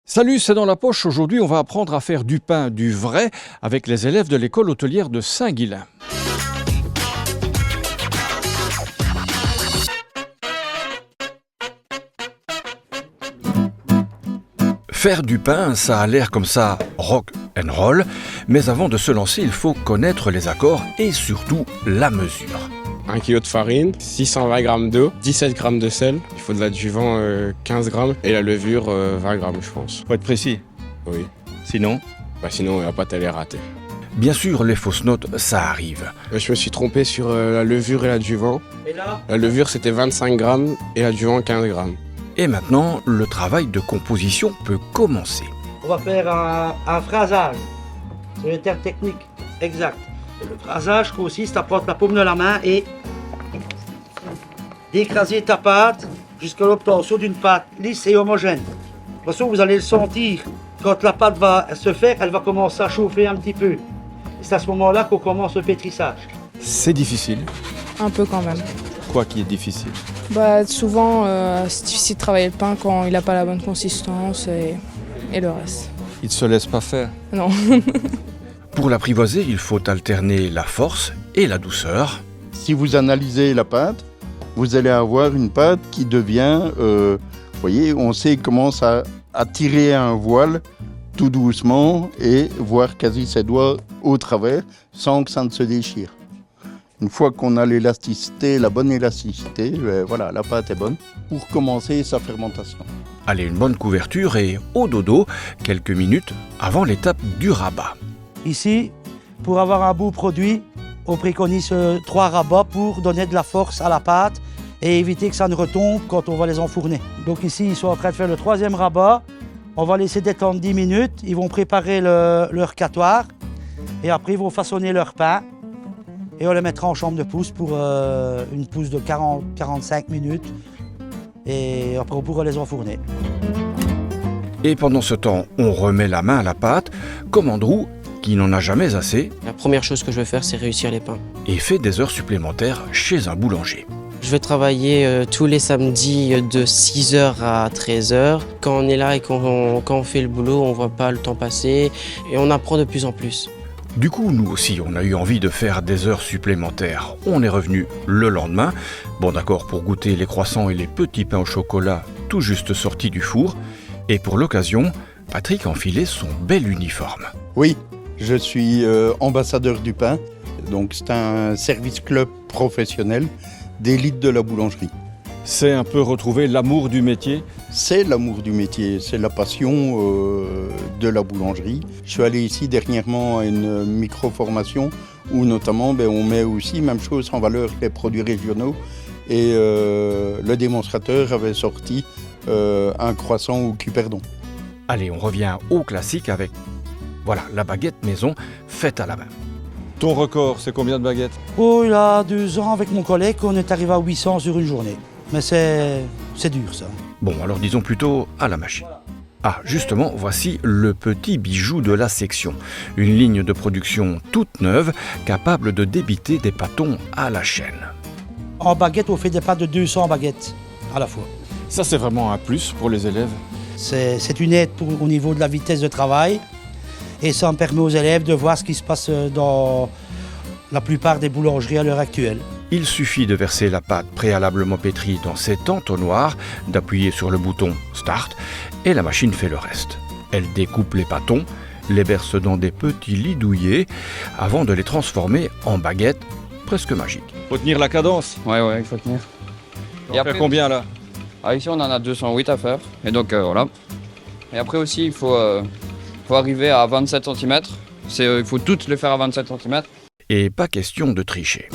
Salut, c'est dans la poche. Aujourd'hui, on va apprendre à faire du pain, du vrai, avec les élèves de l'école hôtelière de Saint-Guilain. Faire du pain, ça a l'air comme ça rock and roll, mais avant de se lancer, il faut connaître les accords et surtout la mesure. 1 kg de farine, 620 g d'eau, 17 g de sel, il faut de l'adjuvant 15 g et la levure 20 g je pense. Faut être précis. Oui, Sinon, sinon la pâte elle est ratée. bien sûr, les fausses notes, ça arrive. Je me suis trompé sur la levure et l'adjuvant. La levure c'était 25 g et l'adjuvant 15 g. Et maintenant, le travail de composition peut commencer. On va faire un phrasage. C'est le terme technique exact. Le phrasage consiste à prendre la paume de la main et d'écraser ta pâte jusqu'à l'obtention d'une pâte lisse et homogène. De toute façon, vous allez le sentir. Quand la pâte va se faire, elle va commencer à chauffer un petit peu. Et c'est à ce moment-là qu'on commence le pétrissage. C'est difficile. Un peu quand même. Quoi qui est difficile? Souvent, c'est difficile de travailler le pain quand il n'a pas la bonne consistance et le reste. Il ne se laisse pas faire. Non. Pour l'apprivoiser, il faut alterner la force et la douceur. Si vous analysez la pâte, vous allez avoir une pâte qui devient, vous voyez, on sait commence à tirer un voile tout doucement et voir quasi ses doigts au travers sans que ça ne se déchire. Une fois qu'on a l'élasticité, la bonne élasticité, voilà, la pâte est bonne pour commencer sa fermentation. Allez, une bonne couverture et au dodo, quelques minutes avant l'étape du rabat. Ici, pour avoir un beau produit, on préconise 3 rabats pour donner de la force à la pâte et éviter que ça ne retombe quand on va les enfourner. Donc ici, ils sont en train de faire le 3e rabat. On va laisser détendre 10 minutes. Ils vont préparer leur catoire et après, ils vont façonner leur pain. Et on les mettra en chambre de pousse pour une pousse de 40-45 minutes. Et après, on pourra les enfourner. Et pendant ce temps, on remet la main à la pâte, comme Andrew, qui n'en a jamais assez, La première chose que je vais faire, c'est réussir les pains. et fait des heures supplémentaires chez un boulanger. Je vais travailler tous les samedis de 6h à 13h. Quand on est là et quand on fait le boulot, on ne voit pas le temps passer et on apprend de plus en plus. Du coup, nous aussi, on a eu envie de faire des heures supplémentaires. On est revenu le lendemain, bon d'accord pour goûter les croissants et les petits pains au chocolat tout juste sortis du four. Et pour l'occasion, Patrick a enfilé son bel uniforme. Oui, je suis ambassadeur du pain, donc c'est un service club professionnel d'élite de la boulangerie. C'est un peu retrouver l'amour du métier. C'est l'amour du métier, c'est la passion de la boulangerie. Je suis allé ici dernièrement à une micro-formation où notamment on met aussi, même chose, en valeur les produits régionaux. Et le démonstrateur avait sorti un croissant au cuperdon. Allez, on revient au classique avec, voilà, la baguette maison faite à la main. Ton record, c'est combien de baguettes? Oh, il y a 2 ans, avec mon collègue, on est arrivé à 800 sur une journée. Mais c'est dur, ça. Bon, alors disons plutôt à la machine. Ah, justement, voici le petit bijou de la section. Une ligne de production toute neuve, capable de débiter des pâtons à la chaîne. En baguette, on fait des pâtes de 200 baguettes à la fois. Ça, c'est vraiment un plus pour les élèves. C'est une aide au niveau de la vitesse de travail. Et ça me permet aux élèves de voir ce qui se passe dans la plupart des boulangeries à l'heure actuelle. Il suffit de verser la pâte préalablement pétrie dans cet entonnoir, d'appuyer sur le bouton Start et la machine fait le reste. Elle découpe les pâtons, les verse dans des petits lits douillés avant de les transformer en baguettes presque magiques. Faut tenir la cadence. Ouais, il faut tenir. Et après combien là? Ici, on en a 208 à faire. Et donc, voilà. Et après aussi, il faut arriver à 27 cm. Il faut toutes les faire à 27 cm. Et pas question de tricher.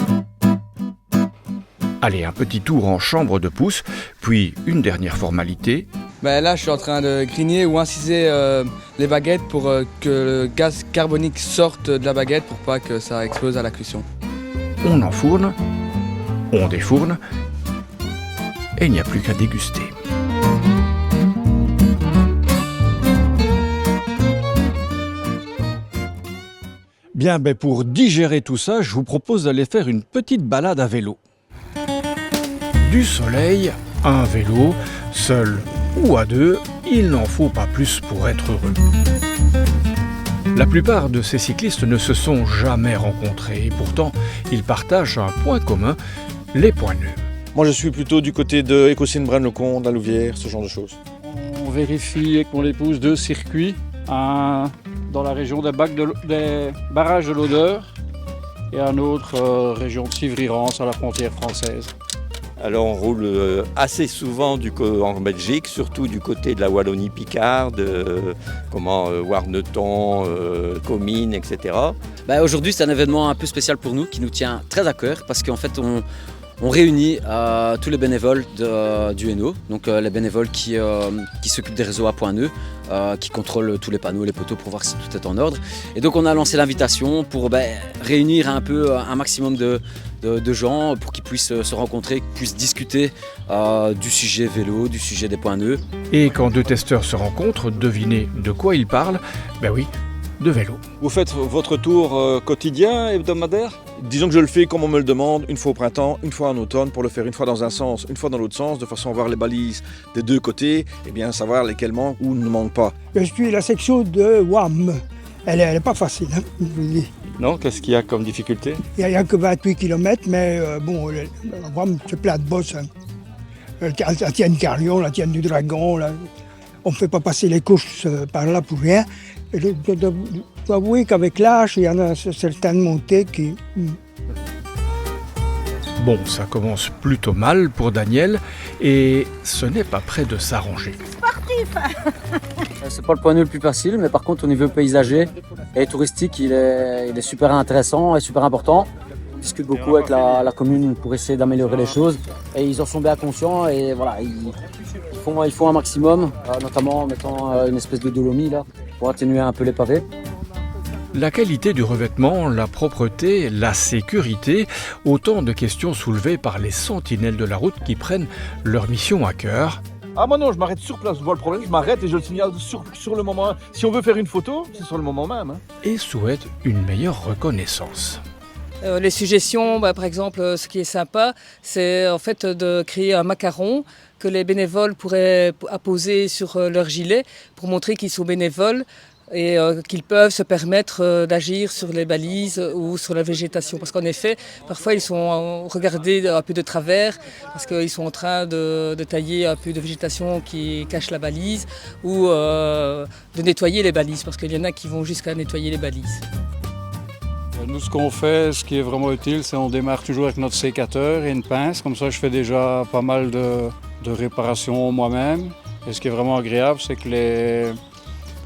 Allez, un petit tour en chambre de pousse, puis une dernière formalité. Là, je suis en train de grigner ou inciser les baguettes pour que le gaz carbonique sorte de la baguette pour pas que ça explose à la cuisson. On enfourne, on défourne, et il n'y a plus qu'à déguster. Bien, pour digérer tout ça, je vous propose d'aller faire une petite balade à vélo. Du soleil, un vélo, seul ou à deux, il n'en faut pas plus pour être heureux. La plupart de ces cyclistes ne se sont jamais rencontrés et pourtant ils partagent un point commun, les points nus. Moi je suis plutôt du côté de Écosine-Braine-le-Comte, la Louvière, ce genre de choses. On vérifie avec mon épouse 2 circuits, un dans la région des barrages de l'Odeur et un autre région de Civry-Rance à la frontière française. Alors on roule assez souvent en Belgique, surtout du côté de la Wallonie-Picarde, Warneton, Comines, etc. Aujourd'hui c'est un événement un peu spécial pour nous qui nous tient très à cœur parce qu'en fait on réunit tous les bénévoles du Hainaut, donc les bénévoles qui s'occupent des réseaux à point nœud, qui contrôlent tous les panneaux, les poteaux pour voir si tout est en ordre. Et donc on a lancé l'invitation pour réunir un peu un maximum de gens pour qu'ils puissent se rencontrer, qu'ils puissent discuter du sujet vélo, du sujet des points nœuds. Et quand deux testeurs se rencontrent, devinez de quoi ils parlent? Ben oui, de vélo. Vous faites votre tour quotidien, hebdomadaire? Disons que je le fais comme on me le demande, une fois au printemps, une fois en automne, pour le faire une fois dans un sens, une fois dans l'autre sens, de façon à voir les balises des deux côtés, et bien savoir lesquelles manquent ou ne manquent pas. Je suis la section de WAM. Elle est pas facile, hein, je vous le dis. Non, qu'est-ce qu'il y a comme difficulté? Il n'y a que 28 km, mais la WAM, c'est plein de bosses. Hein. La tienne Carlion, la tienne du Dragon, là. On ne fait pas passer les courses par là pour rien. Et je dois avouer qu'avec l'âge, il y en a certaines montées qui... Bon, ça commence plutôt mal pour Daniel et ce n'est pas près de s'arranger. C'est pas le point nœud le plus facile, mais par contre au niveau paysager et touristique, il est super intéressant et super important. On discute beaucoup avec la commune pour essayer d'améliorer les choses et ils en sont bien conscients et voilà, ils font un maximum, notamment en mettant une espèce de dolomie là pour atténuer un peu les pavés. La qualité du revêtement, la propreté, la sécurité, autant de questions soulevées par les sentinelles de la route qui prennent leur mission à cœur. Ah moi non, je m'arrête sur place, je vois le problème, je m'arrête et je le signale sur le moment. Si on veut faire une photo, c'est sur le moment même. Hein. Et souhaitent une meilleure reconnaissance. Les suggestions, par exemple, ce qui est sympa, c'est en fait de créer un macaron que les bénévoles pourraient apposer sur leur gilet pour montrer qu'ils sont bénévoles et qu'ils peuvent se permettre d'agir sur les balises ou sur la végétation. Parce qu'en effet, parfois ils sont regardés un peu de travers parce qu'ils sont en train de tailler un peu de végétation qui cache la balise ou de nettoyer les balises parce qu'il y en a qui vont jusqu'à nettoyer les balises. Nous, ce qu'on fait, ce qui est vraiment utile, c'est qu'on démarre toujours avec notre sécateur et une pince. Comme ça, je fais déjà pas mal de réparations moi-même. Et ce qui est vraiment agréable, c'est que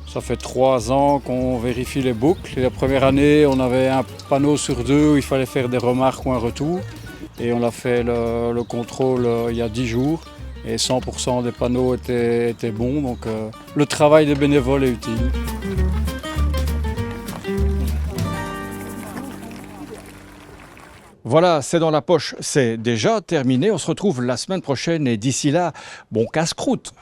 ça fait 3 ans qu'on vérifie les boucles. Et la première année, on avait un panneau sur 2 où il fallait faire des remarques ou un retour. Et on a fait le contrôle il y a 10 jours. Et 100% des panneaux étaient bons. Donc le travail des bénévoles est utile. Voilà, c'est dans la poche, c'est déjà terminé. On se retrouve la semaine prochaine et d'ici là, bon casse-croûte.